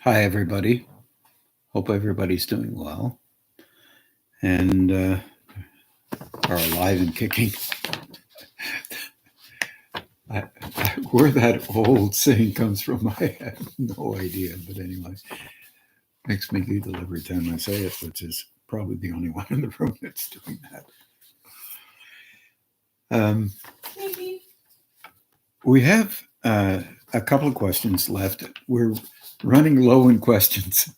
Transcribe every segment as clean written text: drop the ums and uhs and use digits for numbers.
Hi, everybody. Hope everybody's doing well and are alive and kicking. Where that old saying comes from, I have no idea. But anyway, makes me giggle every time I say it, which is probably the only one in the room that's doing that. We have a couple of questions left. We're running low in questions.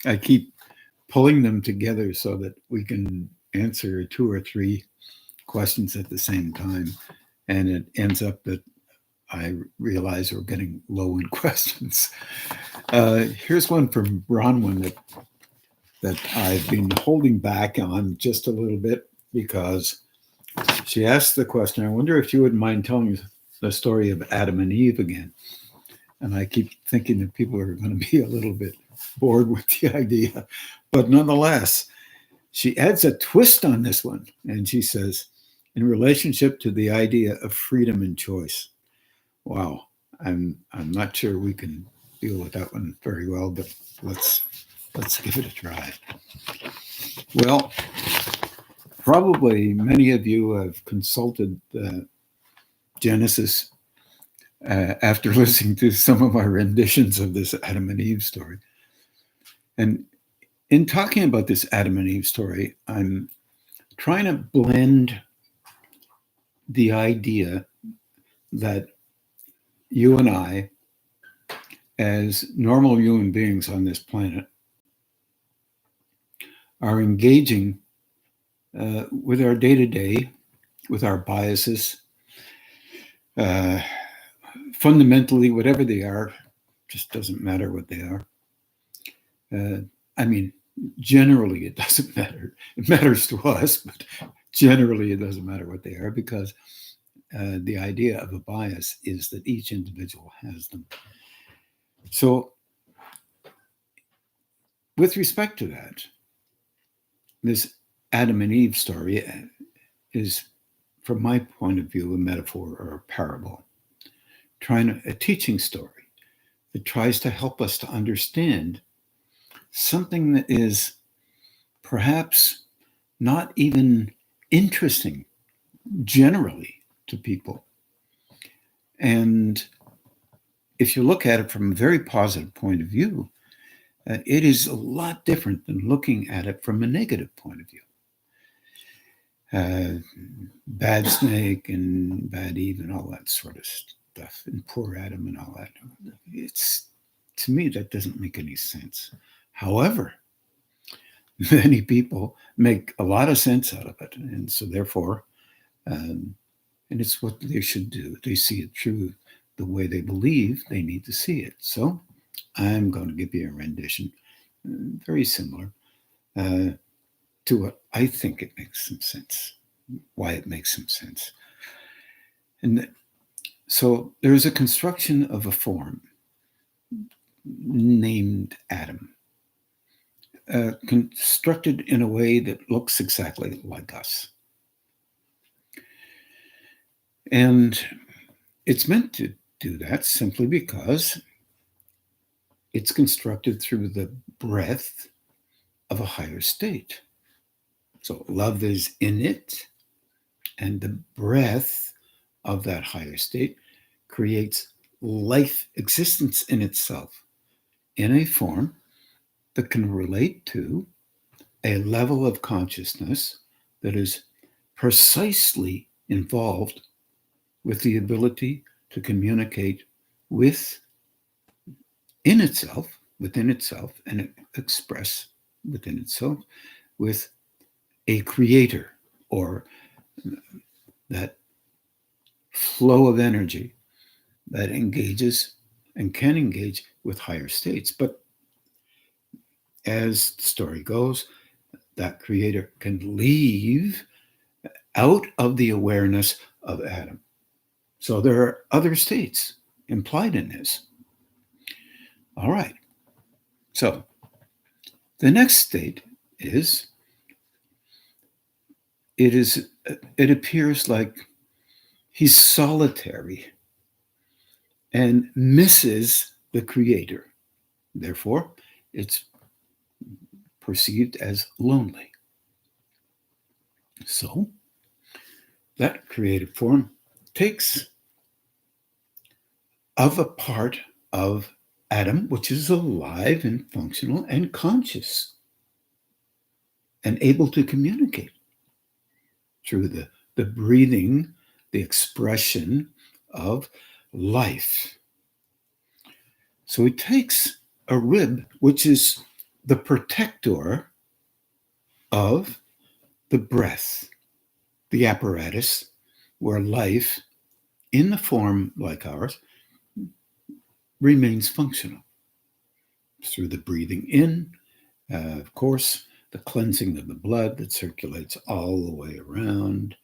I keep pulling them together so that we can answer two or three questions at the same time. And it ends up that I realize we're getting low in questions. Here's one from Bronwyn that I've been holding back on just a little bit because she asked the question, I wonder if you wouldn't mind telling the story of Adam and Eve again. And I keep thinking that people are going to be a little bit bored with the idea. But nonetheless, she adds a twist on this one. And she says, in relationship to the idea of freedom and choice. Wow, I'm not sure we can deal with that one very well, but let's give it a try. Well, probably many of you have consulted Genesis after listening to some of my renditions of this Adam and Eve story. And in talking about this Adam and Eve story, I'm trying to blend the idea that you and I, as normal human beings on this planet, are engaging with our day-to-day, with our biases, fundamentally, whatever they are, just doesn't matter what they are. I mean, generally it doesn't matter. It matters to us, but generally it doesn't matter what they are because the idea of a bias is that each individual has them. So with respect to that, this Adam and Eve story is, from my point of view, a metaphor or a parable, a teaching story that tries to help us to understand something that is perhaps not even interesting generally to people. And if you look at it from a very positive point of view, it is a lot different than looking at it from a negative point of view. Bad snake and bad Eve and all that sort of stuff, and poor Adam and all that. It's, to me, that doesn't make any sense. However, many people make a lot of sense out of it. And so therefore, and it's what they should do. They see it through the way they believe they need to see it. So I'm going to give you a rendition, very similar to what I think it makes some sense, why it makes some sense. And so there's a construction of a form named Adam, constructed in a way that looks exactly like us. And it's meant to do that simply because it's constructed through the breath of a higher state. So love is in it, and the breath of that higher state creates life, existence in itself, in a form that can relate to a level of consciousness that is precisely involved with the ability to communicate within itself, and express within itself with a creator, or that flow of energy that engages and can engage with higher states. But as the story goes, that creator can leave out of the awareness of Adam. So there are other states implied in this. All right. So the next state is, it appears like he's solitary and misses the creator. Therefore, it's perceived as lonely. So, that creative form takes of a part of Adam, which is alive and functional and conscious and able to communicate through the breathing, the expression of life. So he takes a rib, which is the protector of the breath, the apparatus where life, in the form like ours, remains functional. Through the breathing in, of course, the cleansing of the blood that circulates all the way around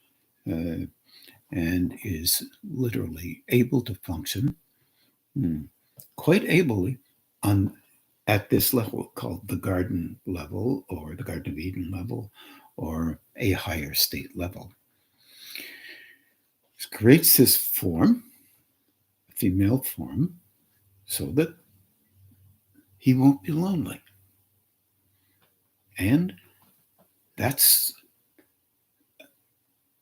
and is literally able to function quite ably at this level called the garden level or the Garden of Eden level or a higher state level. It creates this form, female form, so that he won't be lonely. And that's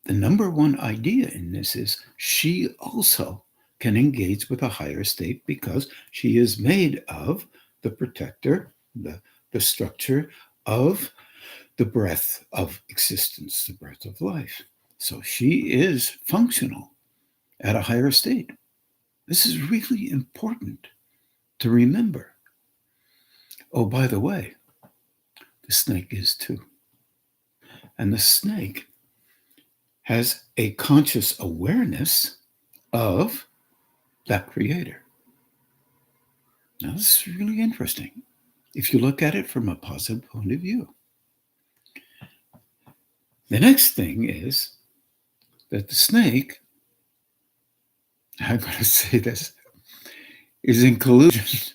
the number one idea in this is she also can engage with a higher state because she is made of the protector, the structure of the breath of existence, the breath of life. So she is functional at a higher state. This is really important to remember. Oh, by the way, the snake is too. And the snake has a conscious awareness of that creator. Now, this is really interesting if you look at it from a positive point of view. The next thing is that the snake, I'm going to say this, is in collusion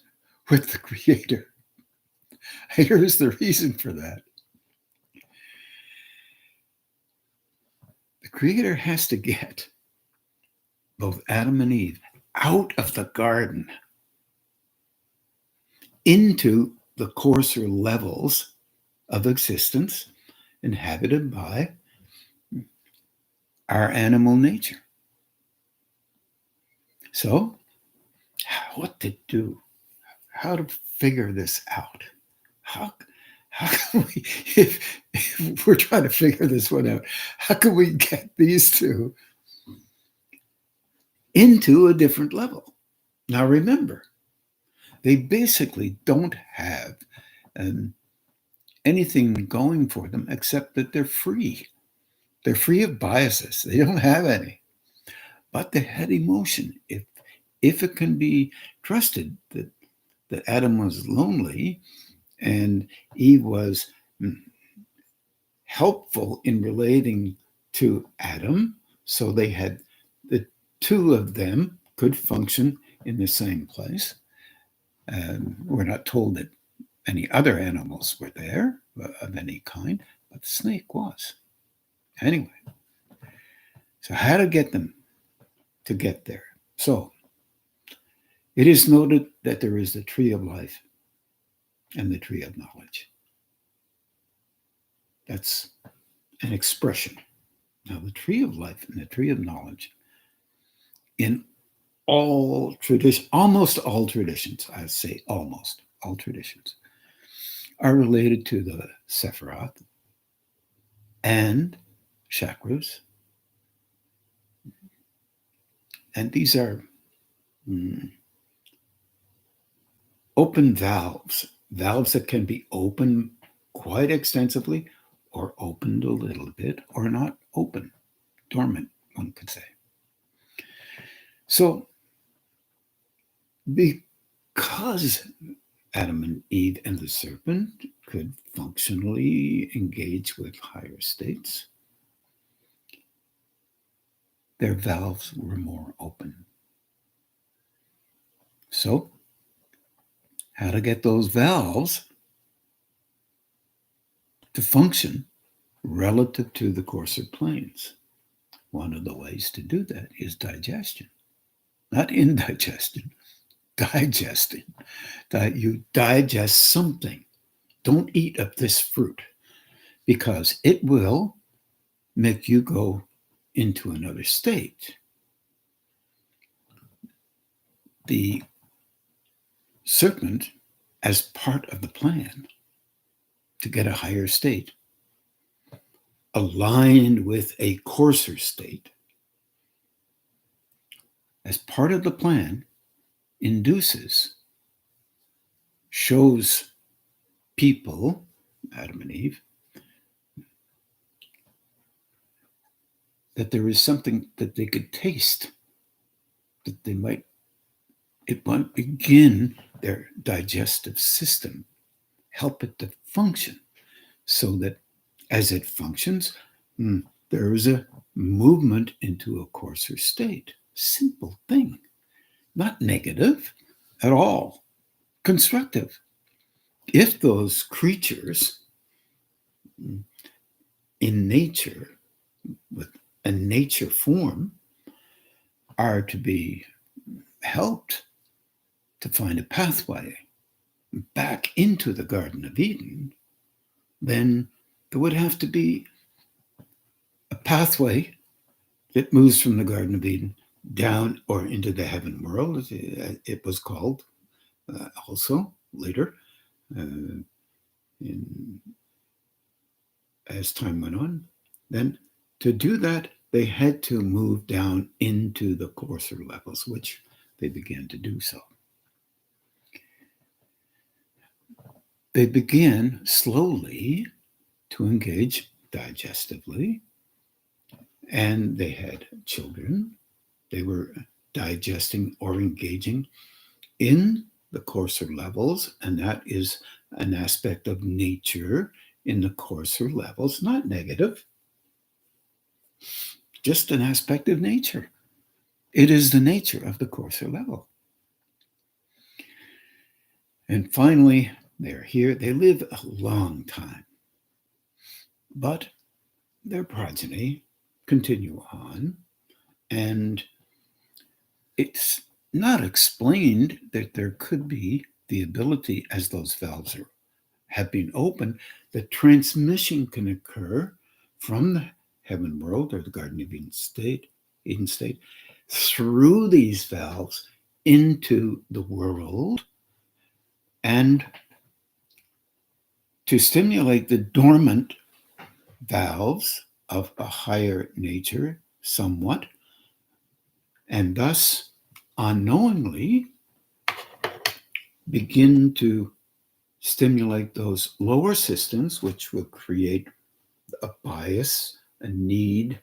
with the creator. Here's the reason for that. The creator has to get both Adam and Eve out of the garden into the coarser levels of existence inhabited by our animal nature. So, what to do? How to figure this out? How can we, if we're trying to figure this one out, how can we get these two into a different level? Now, remember, they basically don't have anything going for them except that they're free. They're free of biases. They don't have any. But they had emotion. If it can be trusted that Adam was lonely and Eve was helpful in relating to Adam, so they had the two of them could function in the same place. We're not told that any other animals were there of any kind, but the snake was. Anyway, so how to get them to get there? So it is noted that there is the tree of life and the tree of knowledge. That's an expression. Now, the tree of life and the tree of knowledge in all traditions, almost all traditions, I say almost all traditions, are related to the Sephiroth and chakras. And these are open valves that can be opened quite extensively or opened a little bit or not open, dormant, one could say. So because Adam and Eve and the serpent could functionally engage with higher states, their valves were more open. So, how to get those valves to function relative to the coarser planes? One of the ways to do that is digestion, not indigestion, digesting, that you digest something. Don't eat up this fruit because it will make you go into another state. The serpent, as part of the plan to get a higher state, aligned with a coarser state, as part of the plan, induces, shows people, Adam and Eve, that there is something that they could taste, that it might begin their digestive system, help it to function, so that as it functions, there is a movement into a coarser state. Simple thing, not negative at all, constructive. If those creatures in nature, with a nature form, are to be helped to find a pathway back into the Garden of Eden, then there would have to be a pathway that moves from the Garden of Eden down or into the heaven world. It was called also later, as time went on. Then to do that, they had to move down into the coarser levels, which they began to do so. They began slowly to engage digestively, and they had children. They were digesting or engaging in the coarser levels, and that is an aspect of nature in the coarser levels, not negative, just an aspect of nature. It is the nature of the coarser level. And finally, they're here. They live a long time, but their progeny continue on, and it's not explained that there could be the ability, as those valves have been opened, that transmission can occur from the heaven world or the Garden of Eden state, through these valves into the world, and to stimulate the dormant valves of a higher nature somewhat, and thus unknowingly begin to stimulate those lower systems, which will create a bias, a need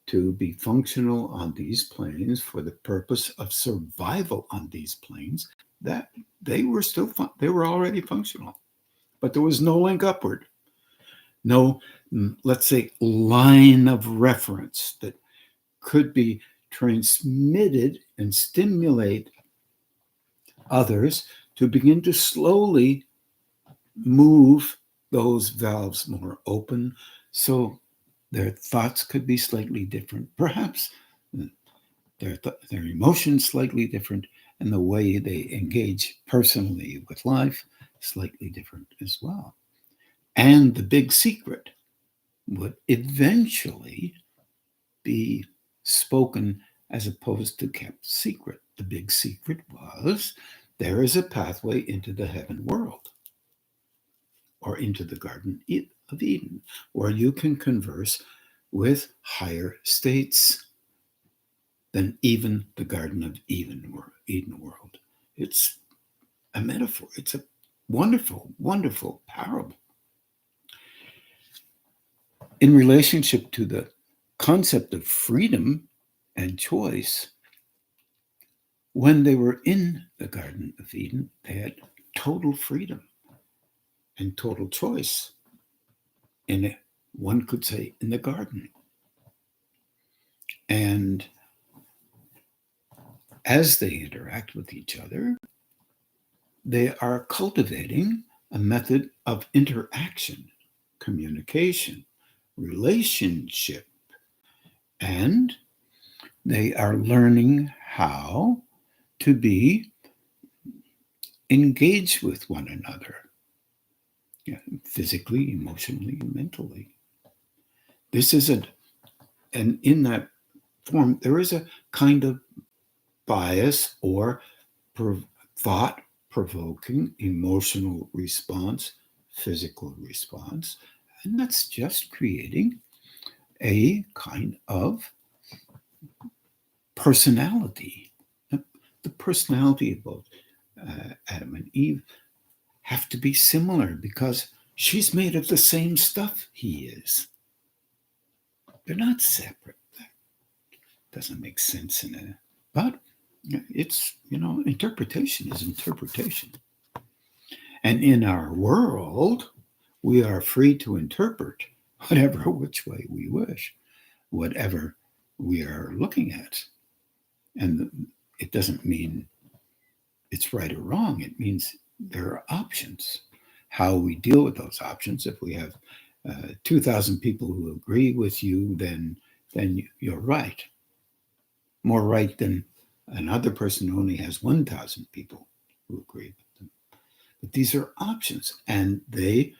to be functional on these planes for the purpose of survival on these planes, that they were they were already functional, but there was no link upward, no, let's say, line of reference that could be transmitted and stimulate others to begin to slowly move those valves more open, so their thoughts could be slightly different, perhaps their emotions slightly different, and the way they engage personally with life slightly different as well. And the big secret would eventually be spoken as opposed to kept secret. The big secret was there is a pathway into the heaven world or into the Garden of Eden, where you can converse with higher states than even the Garden of Eden world. It's a metaphor. It's a wonderful, wonderful parable. In relationship to the concept of freedom and choice, when they were in the Garden of Eden, they had total freedom and total choice one could say, in the garden. And as they interact with each other, they are cultivating a method of interaction, communication, relationship, and they are learning how to be engage with one another, physically, emotionally, mentally. This is and in that form, there is a kind of bias or thought-provoking emotional response, physical response, and that's just creating a kind of personality. The personality of both Adam and Eve have to be similar because she's made of the same stuff he is. They're not separate. That doesn't make sense but it's, interpretation is interpretation. And in our world, we are free to interpret whatever which way we wish, whatever we are looking at. And it doesn't mean it's right or wrong. It means there are options. How we deal with those options. If we have 2,000 people who agree with you, then you're right. More right than another person who only has 1,000 people who agree with them. But these are options, and they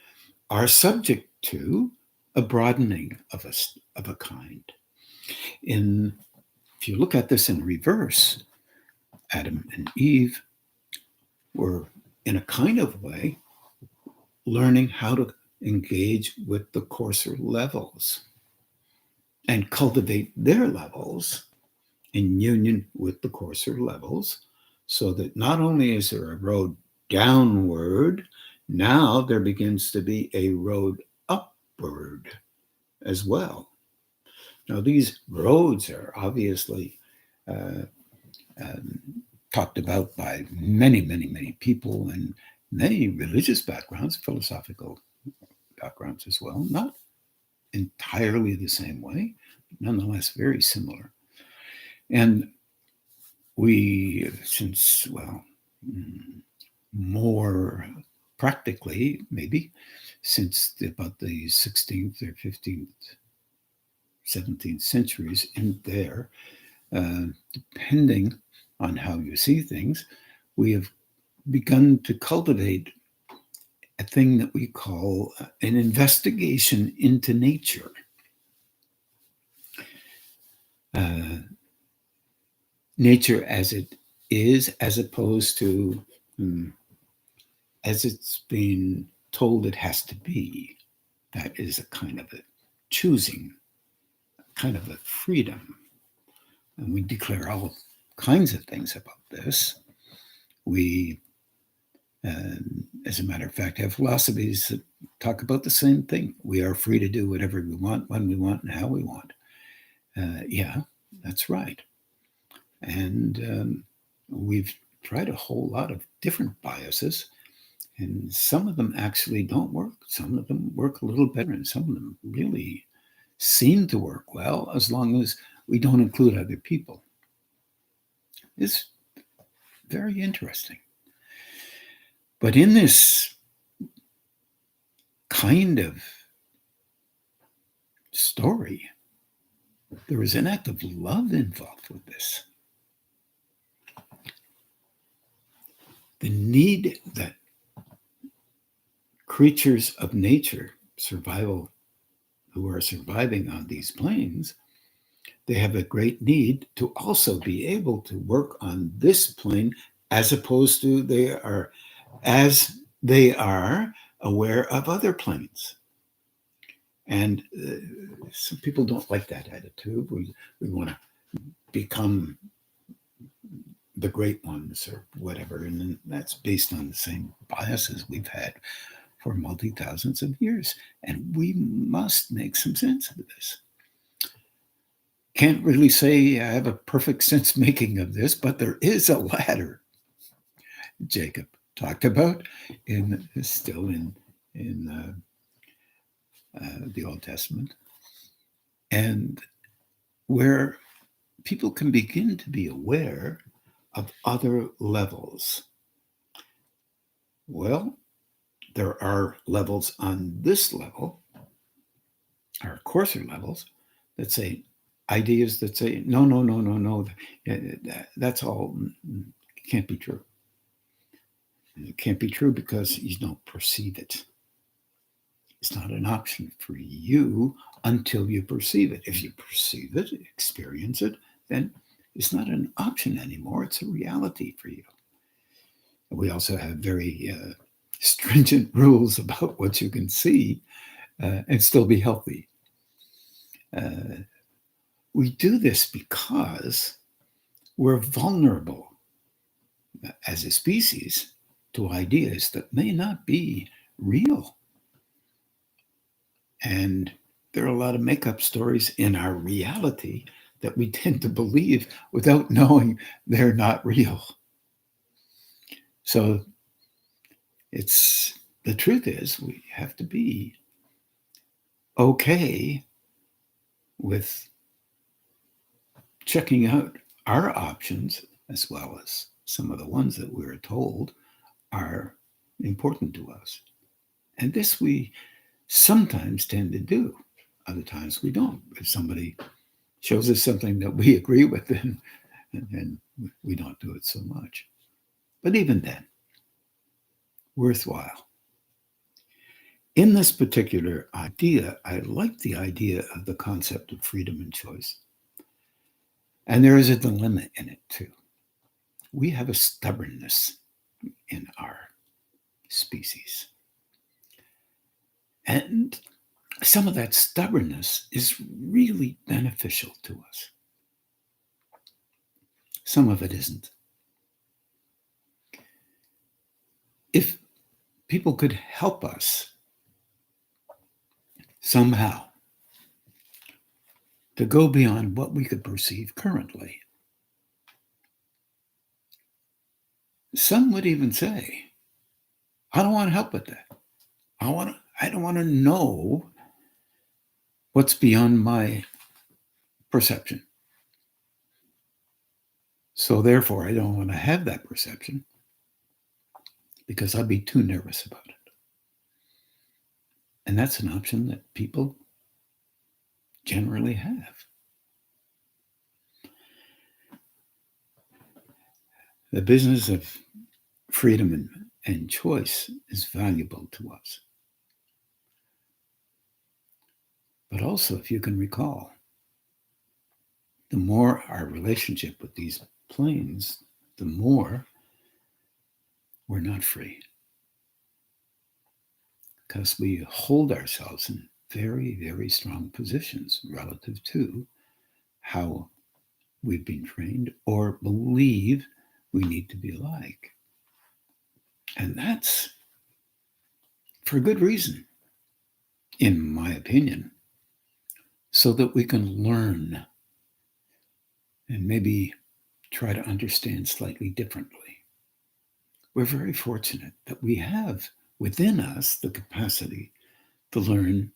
are subject to a broadening of a kind. If you look at this in reverse, Adam and Eve were, in a kind of way, learning how to engage with the coarser levels and cultivate their levels in union with the coarser levels, so that not only is there a road downward, now there begins to be a road upward as well. Now, these roads are obviously talked about by many, many, many people and many religious backgrounds, philosophical backgrounds as well, not entirely the same way, but nonetheless very similar. And we, more practically, maybe, since about the 16th or 15th, 17th centuries in there, depending on how you see things, we have begun to cultivate a thing that we call an investigation into nature. Nature as it is, as opposed to as it's been told it has to be. That is a kind of a choosing, kind of a freedom. And we declare all kinds of things about this. We, as a matter of fact, have philosophies that talk about the same thing. We are free to do whatever we want, when we want, and how we want. Yeah, that's right. And we've tried a whole lot of different biases, and some of them actually don't work. Some of them work a little better, and some of them really seem to work well as long as we don't include other people. It's very interesting. But in this kind of story, there is an act of love involved with this. The need that creatures of nature, who are surviving on these planes, they have a great need to also be able to work on this plane, as opposed to they are aware of other planes. And some people don't like that attitude. We want to become the great ones or whatever. And that's based on the same biases we've had for multi-thousands of years. And we must make some sense of this. Can't really say I have a perfect sense making of this, but there is a ladder Jacob talked about still in the Old Testament, and where people can begin to be aware of other levels. Well, there are levels on this level, or coarser levels, that say, ideas that say, no, that's all can't be true. It can't be true because you don't perceive it. It's not an option for you until you perceive it. If you perceive it, experience it, then it's not an option anymore. It's a reality for you. We also have very stringent rules about what you can see and still be healthy. We do this because we're vulnerable as a species to ideas that may not be real. And there are a lot of make-up stories in our reality that we tend to believe without knowing they're not real. So the truth is we have to be okay with checking out our options as well as some of the ones that we're told are important to us. And this we sometimes tend to do. Other times we don't. If somebody shows us something that we agree with, then we don't do it so much. But even then, worthwhile. In this particular idea, I like the idea of the concept of freedom and choice. And there is a dilemma in it too. We have a stubbornness in our species. And some of that stubbornness is really beneficial to us. Some of it isn't. If people could help us somehow to go beyond what we could perceive currently, some would even say, I don't want to help with that. I don't want to know what's beyond my perception. So therefore, I don't want to have that perception because I'd be too nervous about it. And that's an option that people generally have. The business of freedom and choice is valuable to us. But also, if you can recall, the more our relationship with these planes, the more we're not free. Because we hold ourselves in very, very strong positions relative to how we've been trained or believe we need to be like. And that's for good reason, in my opinion, so that we can learn and maybe try to understand slightly differently. We're very fortunate that we have within us the capacity to learn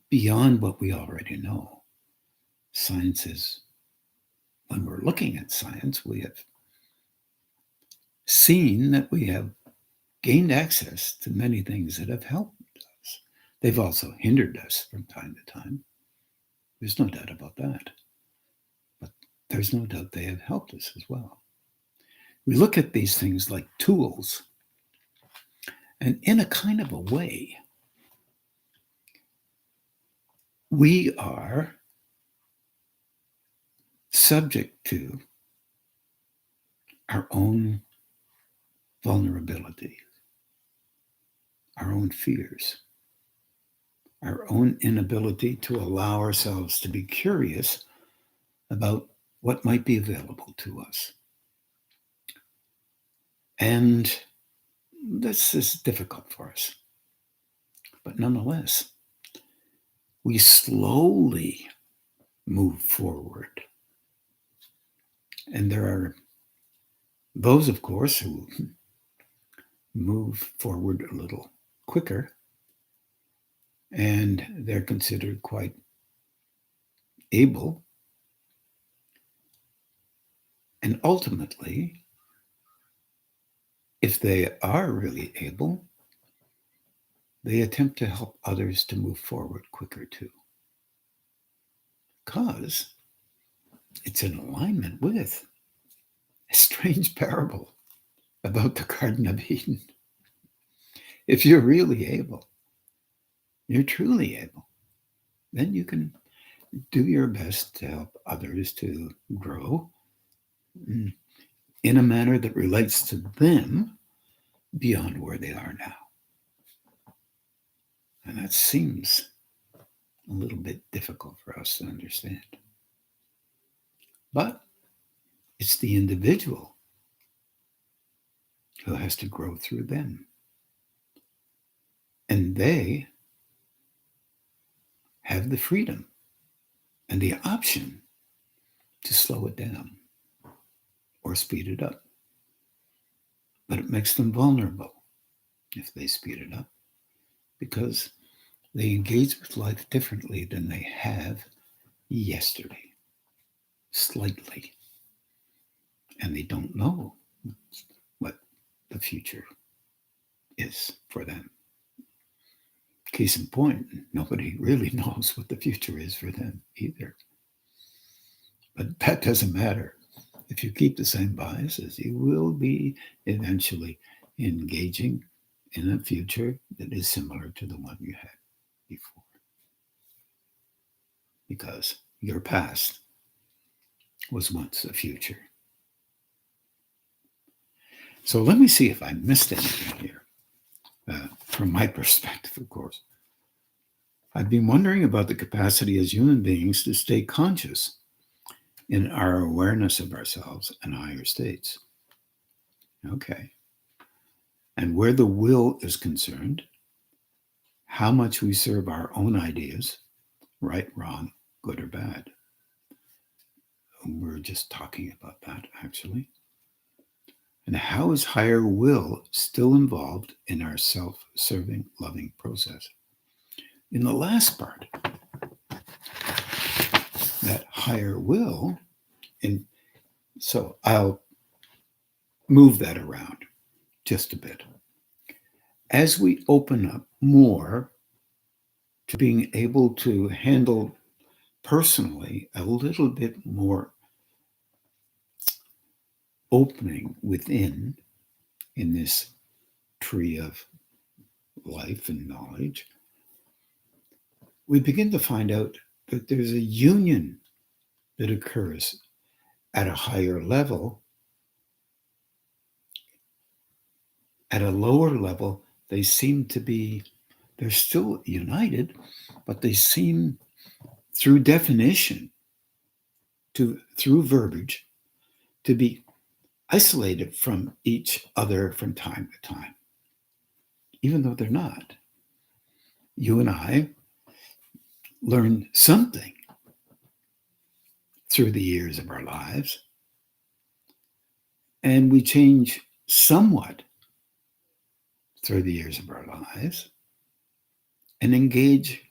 beyond what we already know. Science is, when we're looking at science, we have seen that we have gained access to many things that have helped us. They've also hindered us from time to time. There's no doubt about that. But there's no doubt they have helped us as well. We look at these things like tools, and in a kind of a way, we are subject to our own vulnerability, our own fears, our own inability to allow ourselves to be curious about what might be available to us. And this is difficult for us. But nonetheless, we slowly move forward. And there are those, of course, who move forward a little quicker, and they're considered quite able. And ultimately, if they are really able, they attempt to help others to move forward quicker too. Because it's in alignment with a strange parable about the Garden of Eden. If you're really able, you're truly able, then you can do your best to help others to grow in a manner that relates to them beyond where they are now. And that seems a little bit difficult for us to understand. But it's the individual who has to grow through them. And they have the freedom and the option to slow it down or speed it up. But it makes them vulnerable if they speed it up, because they engage with life differently than they have yesterday, slightly. And they don't know what the future is for them. Case in point, nobody really knows what the future is for them either. But that doesn't matter. If you keep the same biases, you will be eventually engaging in a future that is similar to the one you had before. Because your past was once a future. So let me see if I missed anything here. From my perspective, of course. I've been wondering about the capacity as human beings to stay conscious in our awareness of ourselves and higher states. Okay. And where the will is concerned, how much we serve our own ideas, right, wrong, good or bad. We're just talking about that, actually. And how is higher will still involved in our self-serving, loving process? In the last part, that higher will, and so I'll move that around just a bit. As we open up more to being able to handle personally a little bit more opening within in this tree of life and knowledge, we begin to find out that there's a union that occurs at a higher level. At a lower level, they seem to be, they're still united, but they seem, through definition, through verbiage, to be isolated from each other from time to time, even though they're not. You and I learn something through the years of our lives, and we change somewhat through the years of our lives and engage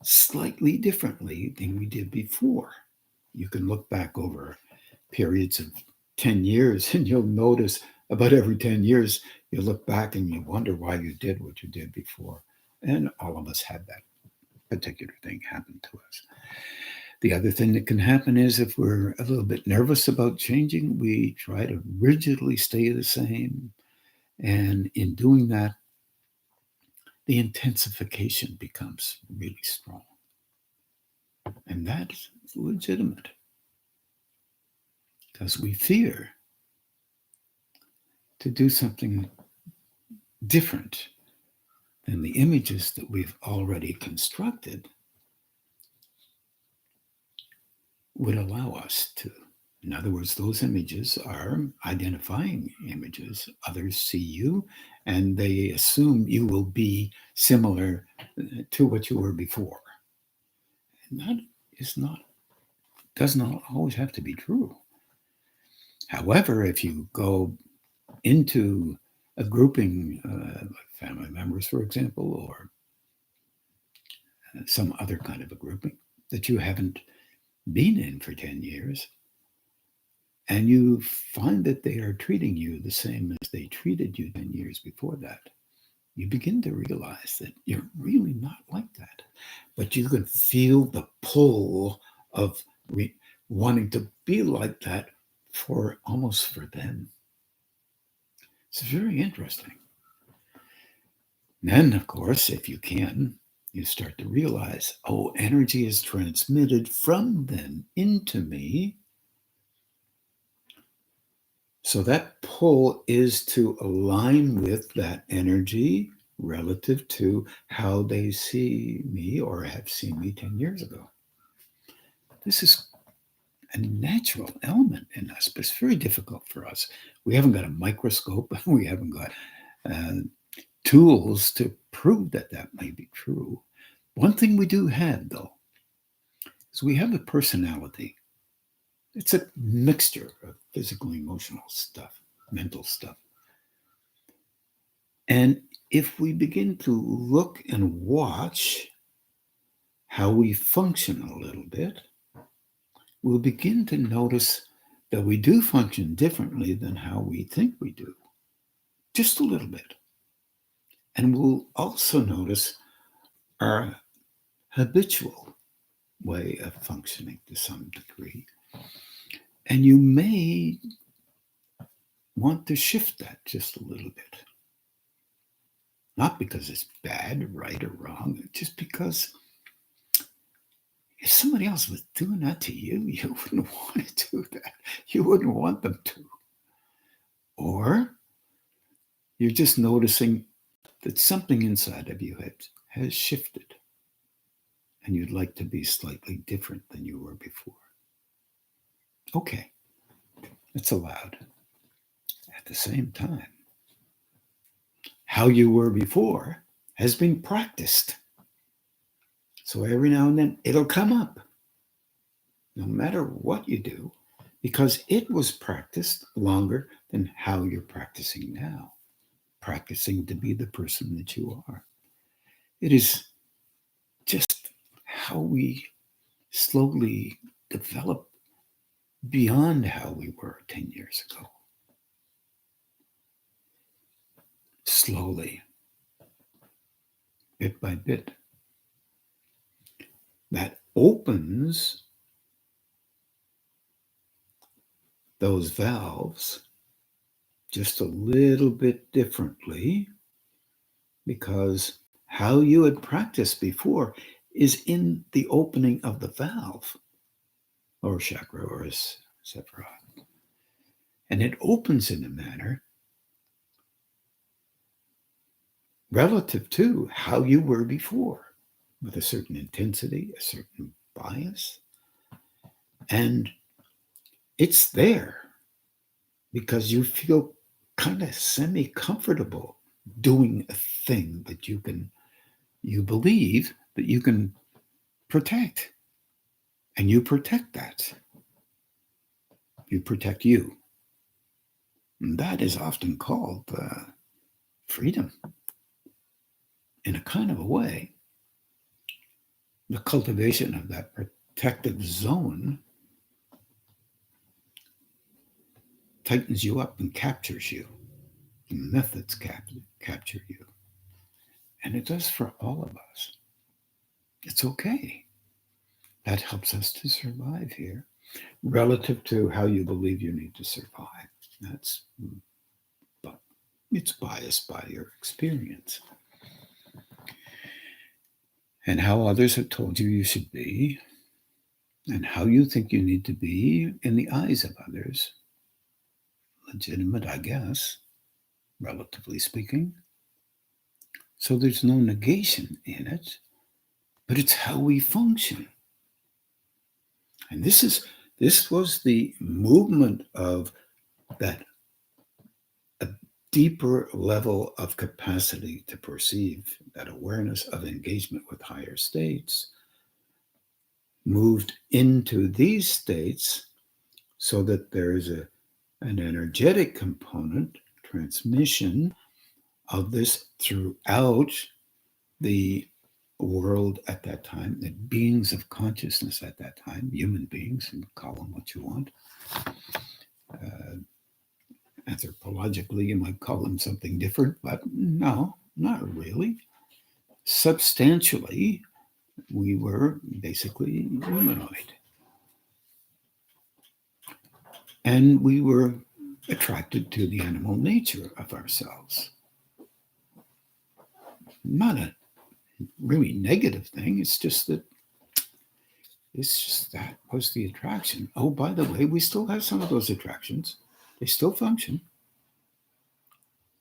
slightly differently than we did before. You can look back over periods of 10 years and you'll notice about every 10 years, you look back and you wonder why you did what you did before. And all of us had that particular thing happen to us. The other thing that can happen is if we're a little bit nervous about changing, we try to rigidly stay the same. And in doing that, the intensification becomes really strong. And that's legitimate because we fear to do something different than the images that we've already constructed would allow us to. In other words, those images are identifying images. Others see you and they assume you will be similar to what you were before. And that does not always have to be true. However, if you go into a grouping, like family members, for example, or some other kind of a grouping that you haven't been in for 10 years, and you find that they are treating you the same as they treated you 10 years before that, you begin to realize that you're really not like that. But you can feel the pull of wanting to be like that almost for them. It's very interesting. Then, of course, if you can, you start to realize, oh, energy is transmitted from them into me. So that pull is to align with that energy relative to how they see me or have seen me 10 years ago. This is a natural element in us, but it's very difficult for us. We haven't got a microscope. We haven't got tools to prove that that may be true. One thing we do have, though, is we have a personality. It's a mixture of physical, emotional stuff, mental stuff. And if we begin to look and watch how we function a little bit, we'll begin to notice that we do function differently than how we think we do, just a little bit. And we'll also notice our habitual way of functioning to some degree. And you may want to shift that just a little bit. Not because it's bad, right, or wrong, just because if somebody else was doing that to you, you wouldn't want to do that. You wouldn't want them to. Or you're just noticing that something inside of you has shifted and you'd like to be slightly different than you were before. Okay, it's allowed. At the same time, how you were before has been practiced. So every now and then it'll come up, no matter what you do, because it was practiced longer than how you're practicing now, practicing to be the person that you are. It is just how we slowly develop beyond how we were 10 years ago. Slowly, bit by bit. That opens those valves just a little bit differently because how you had practiced before is in the opening of the valve or chakra or etc. And it opens in a manner relative to how you were before, with a certain intensity, a certain bias. And it's there because you feel kind of semi-comfortable doing a thing that you believe that you can protect. And you protect that. You protect you. And that is often called freedom. In a kind of a way, the cultivation of that protective zone tightens you up and captures you. The methods capture you. And it does for all of us. It's okay. That helps us to survive here relative to how you believe you need to survive. It's biased by your experience. And how others have told you you should be, and how you think you need to be in the eyes of others. Legitimate, I guess, relatively speaking. So there's no negation in it, but it's how we function. And this was the movement of that a deeper level of capacity to perceive, that awareness of engagement with higher states, moved into these states so that there is an energetic component, transmission of this throughout the world at that time, the beings of consciousness at that time, human beings, and call them what you want. Anthropologically, you might call them something different, but no, not really. Substantially, we were basically humanoid. And we were attracted to the animal nature of ourselves. Not a really negative thing. It's just that was the attraction. Oh, by the way, we still have some of those attractions. They still function,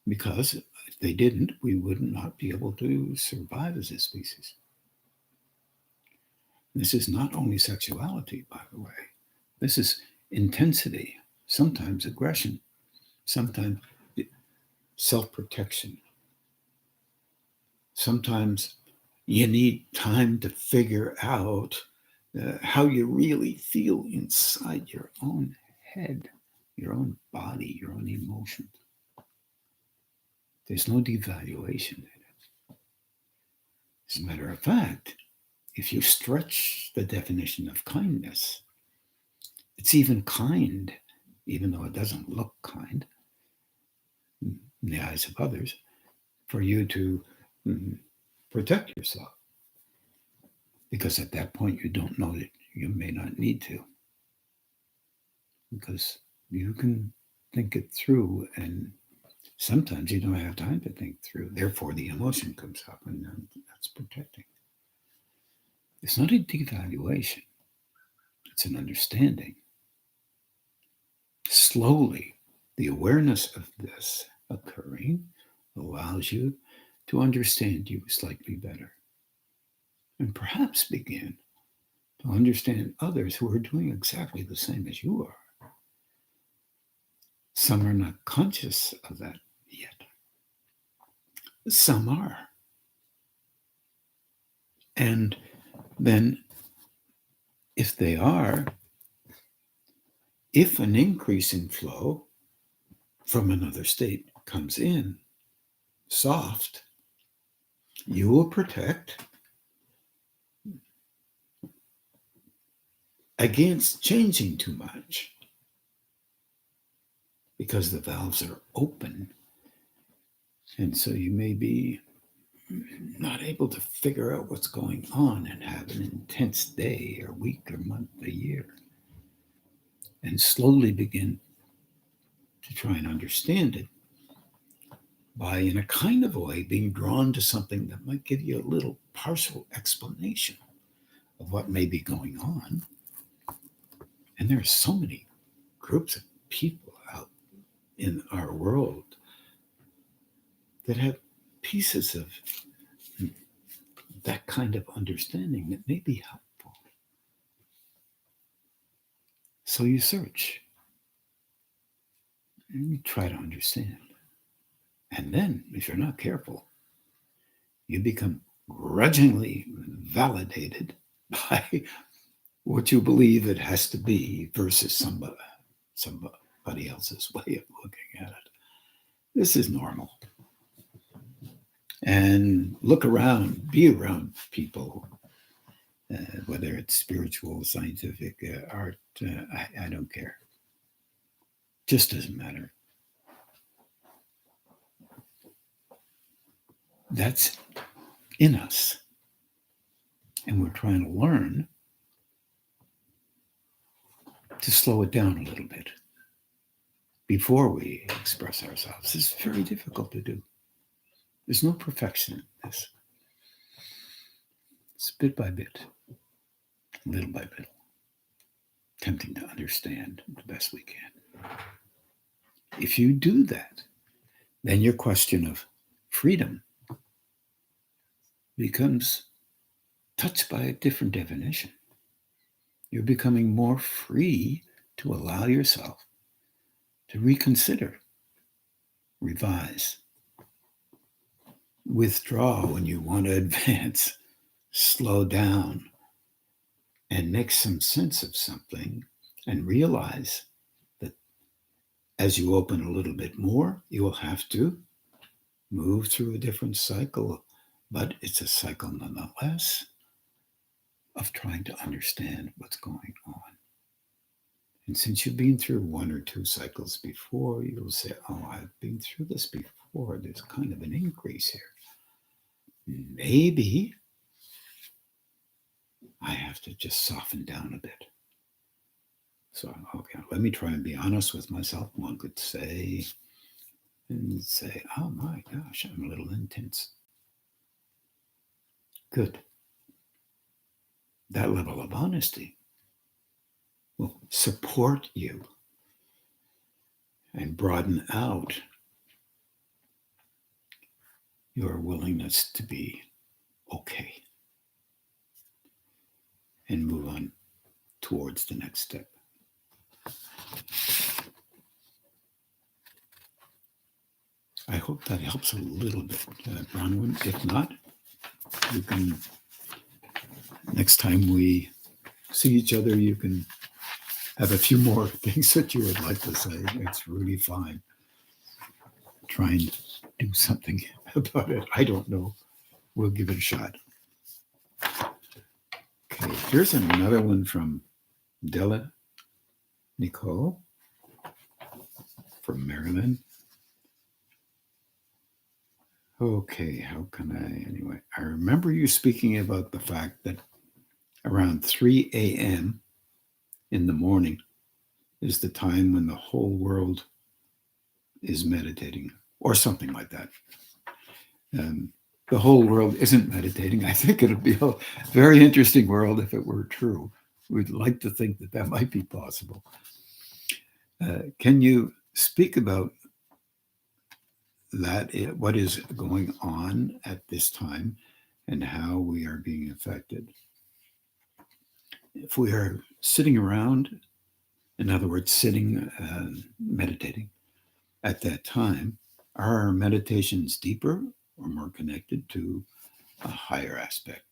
because if they didn't, we would not be able to survive as a species. This is not only sexuality, by the way. This is intensity, sometimes aggression, sometimes self-protection. Sometimes you need time to figure out how you really feel inside your own head, your own body, your own emotions. There's no devaluation in it. As a matter of fact, if you stretch the definition of kindness, it's even kind, even though it doesn't look kind in the eyes of others, for you to protect yourself. Because at that point, you don't know that you may not need to. Because you can think it through, and sometimes you don't have time to think through. Therefore, the emotion comes up, and then that's protecting. It's not a devaluation. It's an understanding. Slowly, the awareness of this occurring allows you to understand you slightly better, and perhaps begin to understand others who are doing exactly the same as you are. Some are not conscious of that yet. Some are. And then, if they are, if an increase in flow from another state comes in, soft, you will protect against changing too much, because the valves are open. And so you may be not able to figure out what's going on and have an intense day or week or month or year, and slowly begin to try and understand it by, in a kind of a way, being drawn to something that might give you a little partial explanation of what may be going on. And there are so many groups of people out in our world that have pieces of that kind of understanding that may be helpful. So you search and you try to understand. And then, if you're not careful, you become grudgingly validated by what you believe it has to be versus somebody else's way of looking at it. This is normal. And look around, be around people, whether it's spiritual, scientific, art, I don't care. Just doesn't matter. That's in us. And we're trying to learn to slow it down a little bit before we express ourselves. It's very difficult to do. There's no perfection in this. It's bit by bit, little by little, attempting to understand the best we can. If you do that, then your question of freedom becomes touched by a different definition. You're becoming more free to allow yourself to reconsider, revise, withdraw when you want to advance, slow down, and make some sense of something, and realize that as you open a little bit more, you will have to move through a different cycle, but it's a cycle nonetheless of trying to understand what's going on. And since you've been through one or two cycles before, you'll say, oh, I've been through this before. There's kind of an increase here. Maybe I have to just soften down a bit. So, okay, let me try and be honest with myself. One could say, oh my gosh, I'm a little intense. Good. That level of honesty will support you and broaden out your willingness to be okay and move on towards the next step. I hope that helps a little bit, Bronwyn. If not, you can, next time we see each other, you can have a few more things that you would like to say. It's really fine. Try and do something about it. I don't know. We'll give it a shot. Okay, here's another one from Della Nicole from Maryland. Okay, how can anyway, I remember you speaking about the fact that around 3 a.m. in the morning is the time when the whole world is meditating, or something like that. The whole world isn't meditating. I think it'll be a very interesting world if it were true. We'd like to think that that might be possible. Can you speak about that, what is going on at this time and how we are being affected? If we are sitting around, in other words, sitting, meditating at that time, are our meditations deeper or more connected to a higher aspect?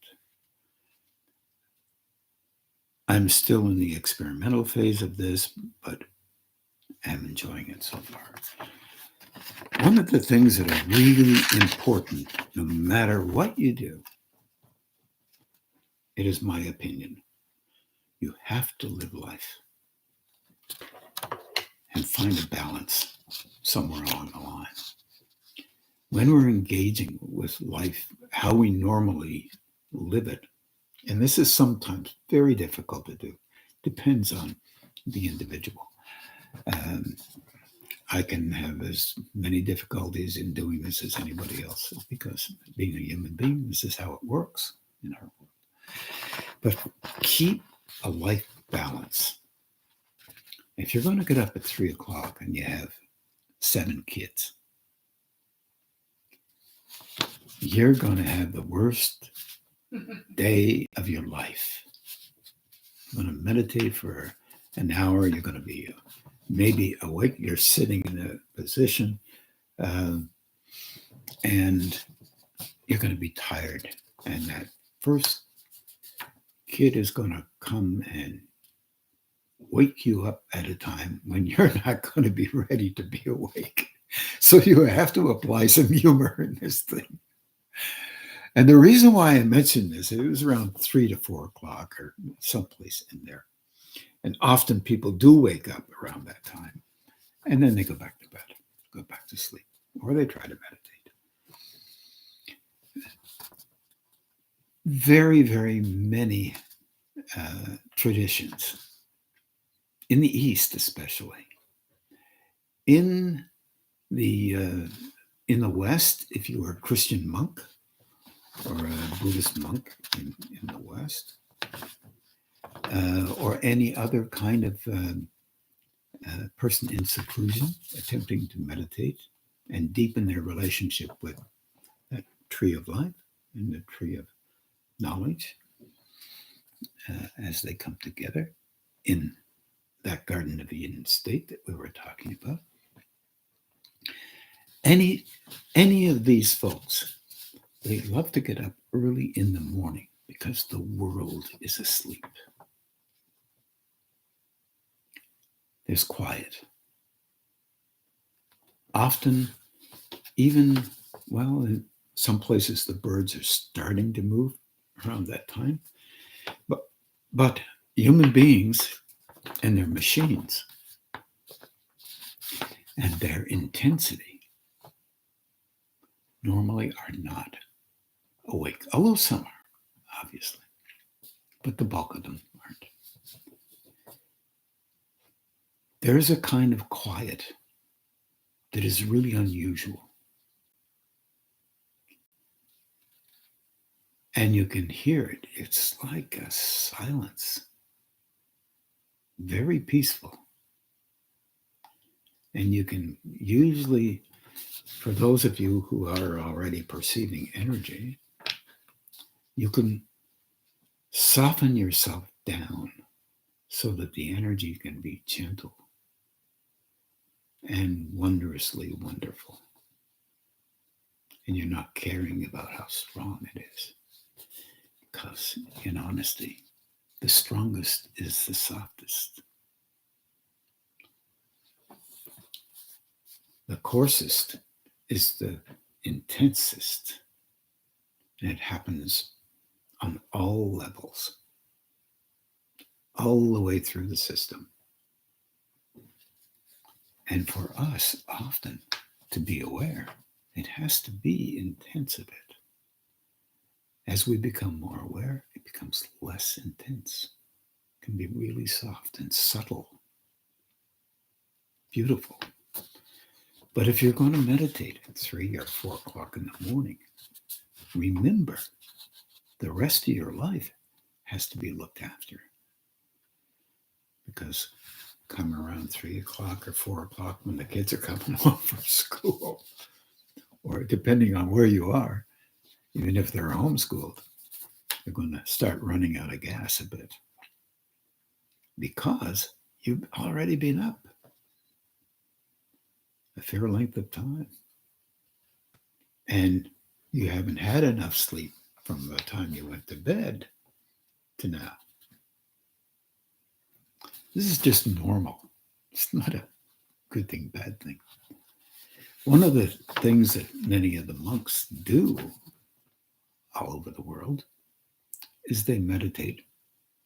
I'm still in the experimental phase of this, but I'm enjoying it so far. One of the things that are really important, no matter what you do, it is my opinion, you have to live life and find a balance somewhere along the line. When we're engaging with life, how we normally live it, and this is sometimes very difficult to do, depends on the individual. I can have as many difficulties in doing this as anybody else, because being a human being, this is how it works in our world. But keep a life balance. If you're going to get up at 3 o'clock and you have 7 kids, you're going to have the worst day of your life. You're going to meditate for an hour. You're going to be maybe awake. You're sitting in a position, and you're going to be tired. And that first kid is going to come and wake you up at a time when you're not going to be ready to be awake. So you have to apply some humor in this thing. And the reason why I mentioned this, it was around 3 to 4 o'clock or someplace in there. And often people do wake up around that time, and then they go back to bed, go back to sleep, or they try to meditate. Very, very many traditions, in the East especially. In the West, if you were a Christian monk or a Buddhist monk in the West, or any other kind of person in seclusion attempting to meditate and deepen their relationship with that tree of life and the tree of knowledge, as they come together in that Garden of Eden state that we were talking about. Any of these folks, they love to get up early in the morning because the world is asleep. There's quiet. Often, even, well, in some places the birds are starting to move around that time. But human beings and their machines and their intensity normally are not awake. Although some are, obviously, but the bulk of them aren't. there's a kind of quiet that is really unusual. And you can hear it. It's like a silence, very peaceful. And you can usually, for those of you who are already perceiving energy, you can soften yourself down so that the energy can be gentle and wondrously wonderful. And you're not caring about how strong it is. Because in honesty, the strongest is the softest. The coarsest is the intensest. And it happens on all levels, all the way through the system. And for us, often, to be aware, it has to be intense a bit. As we become more aware, it becomes less intense. It can be really soft and subtle, beautiful. But if you're going to meditate at 3 or 4 o'clock in the morning, remember the rest of your life has to be looked after. Because come around 3 o'clock or 4 o'clock when the kids are coming home from school, or depending on where you are, even if they're homeschooled, they're going to start running out of gas a bit because you've already been up a fair length of time and you haven't had enough sleep from the time you went to bed to now. This is just normal. It's not a good thing, bad thing. One of the things that many of the monks do all over the world is they meditate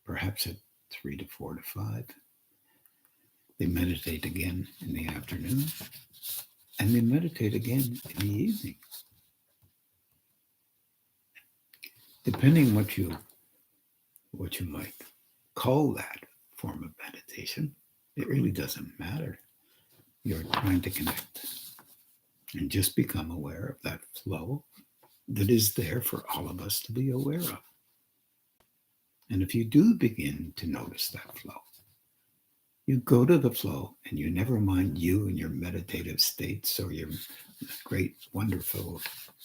perhaps at 3 to 4 to 5. They meditate again in the afternoon, and they meditate again in the evening. Depending what you might call that form of meditation, it really doesn't matter. You're trying to connect and just become aware of that flow that is there for all of us to be aware of. And if you do begin to notice that flow, you go to the flow and you never mind you and your meditative states or your great, wonderful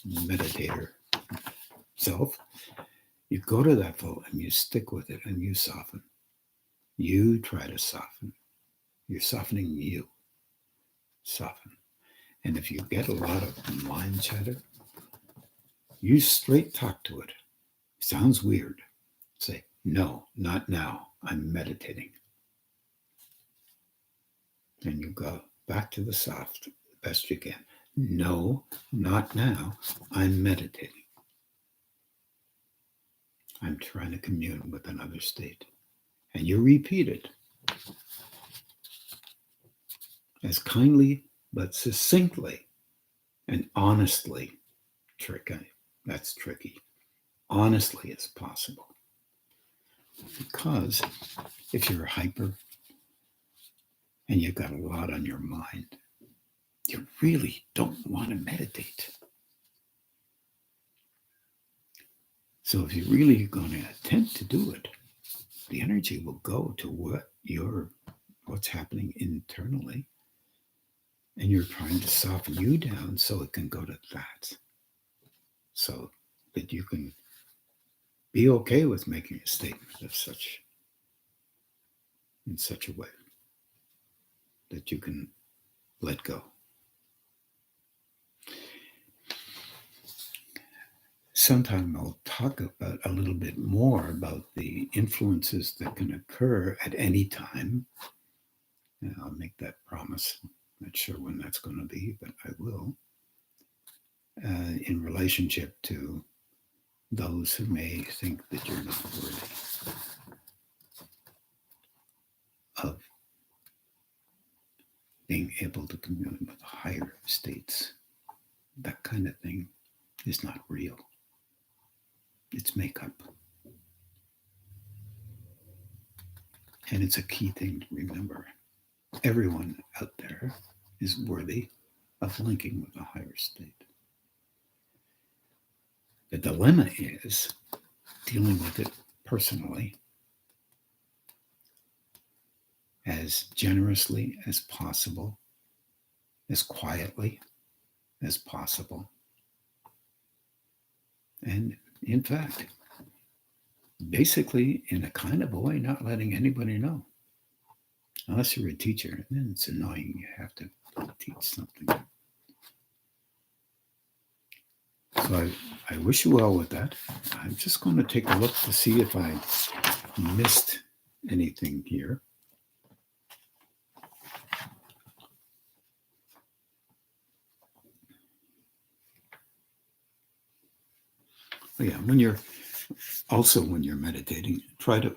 meditator self. You go to that flow and you stick with it and you soften. You try to soften. You're softening you. Soften. And if you get a lot of mind chatter, you straight talk to it. Sounds weird. Say, no, not now. I'm meditating. And you go back to the soft the best you can. No, not now. I'm meditating. I'm trying to commune with another state. And you repeat it as kindly but succinctly and honestly. That's tricky. Honestly as possible. Because if you're hyper and you've got a lot on your mind, you really don't want to meditate. So if you're really going to attempt to do it, the energy will go to what's happening internally. And you're trying to soften you down so it can go to that. So that you can be okay with making a statement of in such a way that you can let go. Sometime I'll talk about a little bit more about the influences that can occur at any time. And I'll make that promise. Not sure when that's going to be, but I will. In relationship to those who may think that you're not worthy of being able to commune with higher states. That kind of thing is not real. It's makeup. And it's a key thing to remember. everyone out there is worthy of linking with a higher state. The dilemma is dealing with it personally, as generously as possible, as quietly as possible. And in fact, basically in a kind of a way, not letting anybody know. Unless you're a teacher, and then it's annoying. You have to teach something. So I wish you well with that. I'm just going to take a look to see if I missed anything here. Oh yeah, when you're meditating, try to,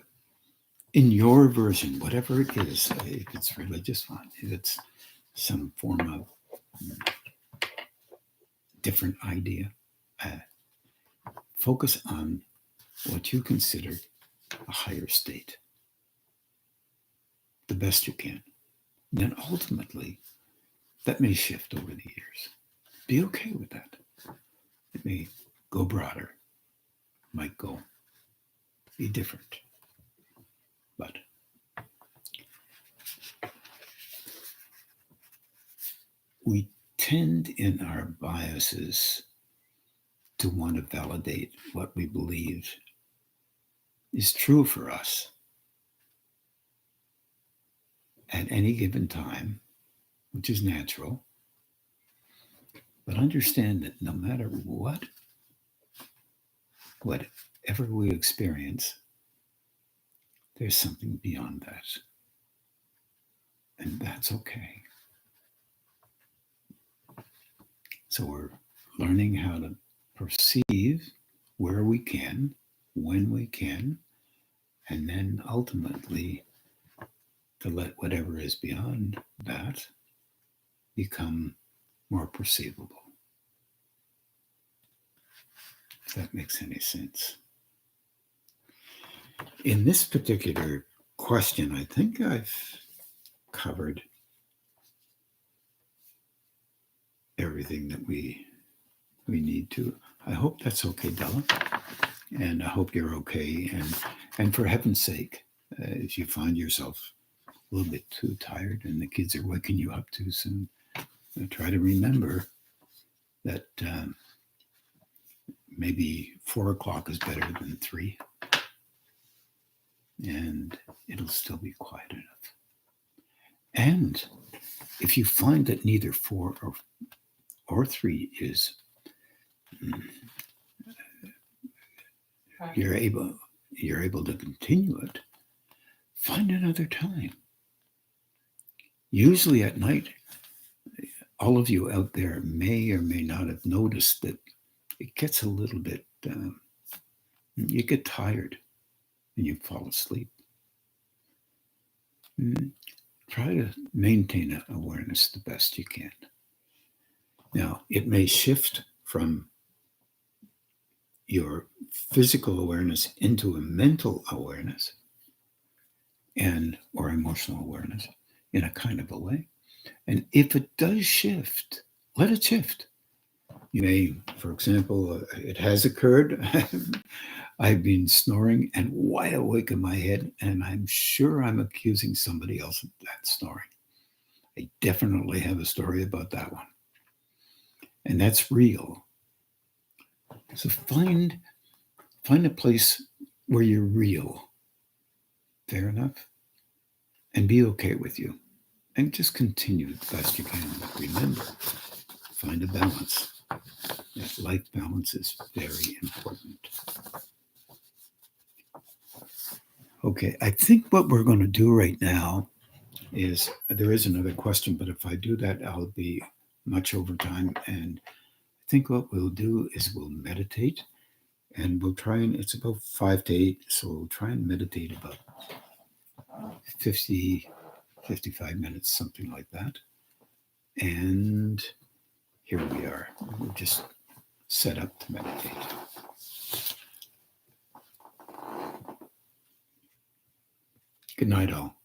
in your version, whatever it is, if it's religious, fine. If it's some form of different idea, focus on what you consider a higher state, the best you can. Then ultimately, that may shift over the years. Be okay with that. It may go broader, might go be different. But we tend in our biases to want to validate what we believe is true for us at any given time, which is natural. But understand that no matter whatever we experience, there's something beyond that. And that's okay. So we're learning how to perceive where we can, when we can, and then ultimately to let whatever is beyond that become more perceivable. If that makes any sense. In this particular question, I think I've covered everything that we need to. I hope that's okay, Della. And I hope you're okay. And for heaven's sake, if you find yourself a little bit too tired and the kids are waking you up too soon, try to remember that maybe 4 o'clock is better than 3. And it'll still be quiet enough. And if you find that neither 4 or 3 is, you're able to continue it, find another time. Usually at night, all of you out there may or may not have noticed that it gets a little bit, you get tired and you fall asleep. Try to maintain awareness the best you can. Now, it may shift from your physical awareness into a mental awareness or emotional awareness in a kind of a way. And if it does shift, let it shift. You may, for example, it has occurred. I've been snoring and wide awake in my head, and I'm sure I'm accusing somebody else of that snoring. I definitely have a story about that one. And that's real. So find a place where you're real. Fair enough? And be okay with you. And just continue the best you can. But remember, find a balance. That life balance is very important. Okay, I think what we're going to do right now is, there is another question, but if I do that, I'll be much over time. And I think what we'll do is we'll meditate, and we'll try and, it's about 5 to 8, so we'll try and meditate about 50, 55 minutes, something like that. And here we are. We're just set up to meditate. Good night, all.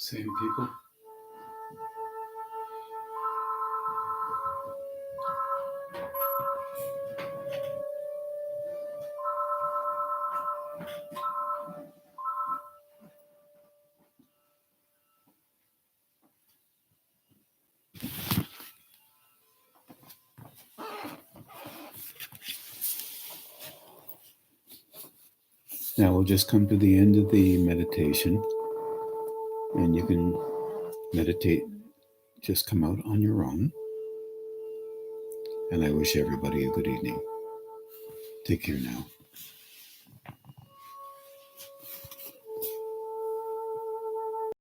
Same people. Now we'll just come to the end of the meditation, and you can meditate, just come out on your own. And I wish everybody a good evening. Take care now.